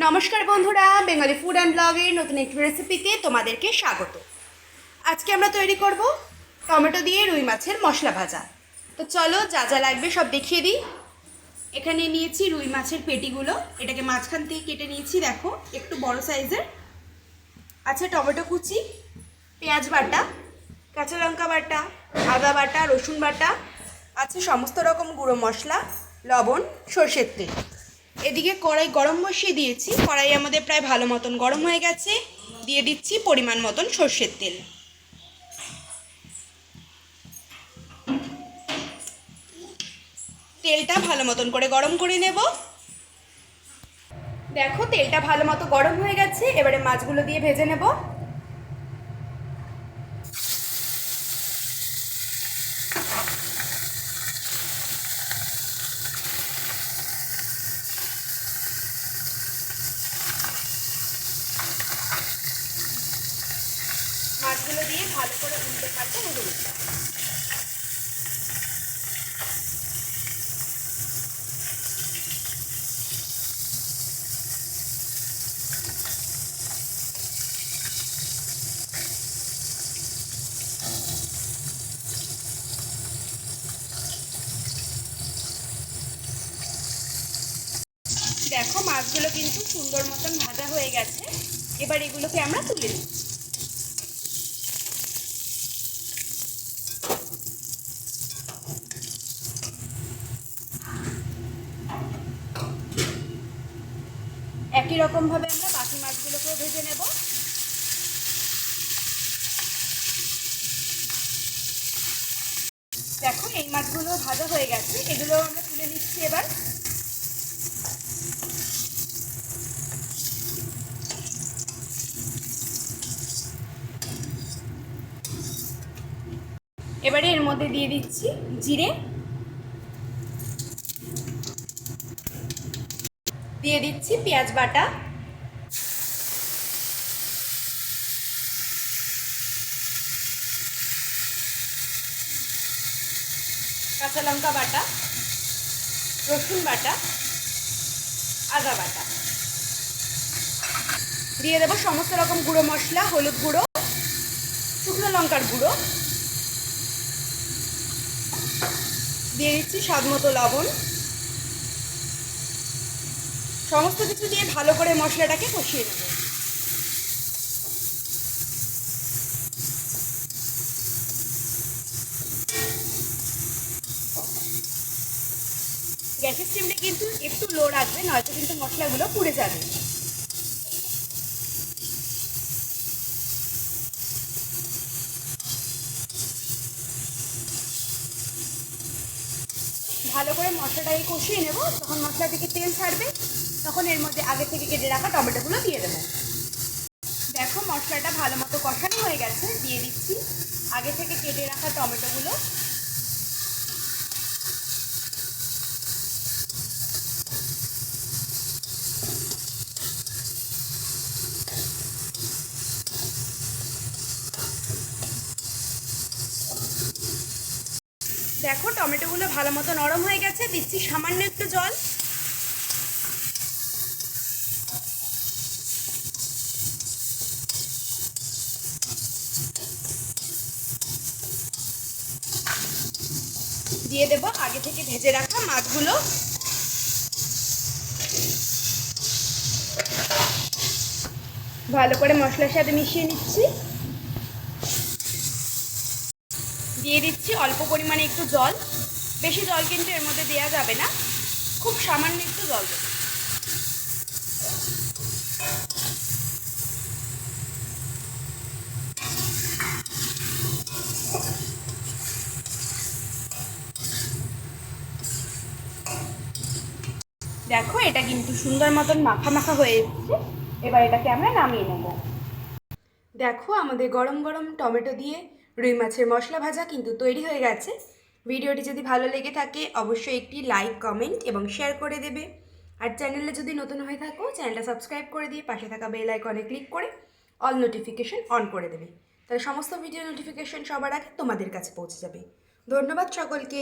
নমস্কার বন্ধুরা, Bengali food and ব্লগের নতুন একটি রেসিপিতে তোমাদেরকে স্বাগত। আজকে আমরা তৈরি করব টমেটো দিয়ে রুই মাছের মশলা ভাজা। তো চলো যা যা লাগবে সব দেখিয়ে দিই। এখানে নিয়েছি রুই মাছের পেটিগুলো, এটাকে মাঝখান থেকে কেটে নিয়েছি, দেখো একটু বড় সাইজের। আছে টমেটো কুচি, পেঁয়াজ বাটা, কাঁচা লঙ্কা বাটা, আদা বাটা, রসুন বাটা, আছে সমস্ত রকম গুঁড়ো মশলা, লবণ, সরষের তেল। এদিকে কড়াই গরম বসিয়ে দিয়েছি, কড়াই আমাদের প্রায় ভালো মতন গরম হয়ে গেছে। দিয়ে দিচ্ছি পরিমাণ মতন সরষের তেল। তেলটা ভালো মতন করে গরম করে নেব। দেখো তেলটা ভালো মতো গরম হয়ে গেছে, এবারে মাছগুলো দিয়ে ভেজে নেব। মাছগুলো দিয়ে ভালো করে উল্টে পাল্টে ভেজে নিতে। দেখো মাছগুলো কিন্তু সুন্দর মতন ভাজা হয়ে গেছে, এবার এগুলোকে আমরা তুলে নিচ্ছি। একই রকমভাবে আমরা বাকি মাছগুলোকেও ভেজে নেব। দেখো এই মাছগুলো ভাজা হয়ে গেছে, এগুলো আমরা তুলে নিচ্ছি। এবার এবারে এর মধ্যে দিয়ে দিচ্ছি জিরে, দিয়ে দিচ্ছি পেঁয়াজ বাটা, কাঁচা লঙ্কা বাটা, রসুন বাটা, আদা বাটা। দিয়ে দেবো সমস্ত রকম গুঁড়ো মশলা, হলুদ গুঁড়ো, শুকনো লঙ্কার গুঁড়ো, দিয়ে দিচ্ছি স্বাদ মতো লবণ। সমস্ত কিছু দিয়ে ভালো করে মশলাটাকে কষিয়ে নেব। গ্যাসের স্টিমটা কিন্তু একটু লো রাখবে, নয়তো কিন্তু মশলাগুলো পুড়ে যাবে। ভালো করে মশলাটাকে কষিয়ে নেব। তখন মশলা থেকে তেল ছাড়বে, তখন এর মধ্যে আগে থেকে কেটে রাখা টমেটোগুলো দিয়ে দেবো। দেখো মশলাটা ভালো মতো কষানো হয়ে গেছে, দিয়ে দিচ্ছি আগে থেকে কেটে রাখা টমেটোগুলো। দেখো টমেটোগুলো ভালো মতো নরম হয়ে গেছে, দিচ্ছি সামান্য একটু জল। দিয়ে দেব আগে থেকে ভেজে রাখা মাছগুলো। ভালো করে মশলার সাথে মিশিয়ে নিচ্ছি। দিয়ে দিচ্ছি অল্প পরিমাণে একটু জল, বেশি জল কিন্তু এর মধ্যে দেওয়া যাবে না, খুব সামান্য একটু জল দেব। দেখো এটা কিন্তু সুন্দর মতন মাখা মাখা হয়ে এসেছে, এবার এটাকে আমরা নামিয়ে নেব। দেখো আমাদের গরম গরম টমেটো দিয়ে রুই মাছের মশলা ভাজা কিন্তু তৈরি হয়ে গেছে। ভিডিওটি যদি ভালো লেগে থাকে অবশ্যই একটি লাইক, কমেন্ট এবং শেয়ার করে দেবে। আর চ্যানেলে যদি নতুন হয়ে থাকো চ্যানেলটা সাবস্ক্রাইব করে দিয়ে পাশে থাকা বেল আইকনে ক্লিক করে অল নোটিফিকেশন অন করে দেবে, তাহলে সমস্ত ভিডিও নোটিফিকেশন সবার আগে তোমাদের কাছে পৌঁছে যাবে। ধন্যবাদ সকলকে।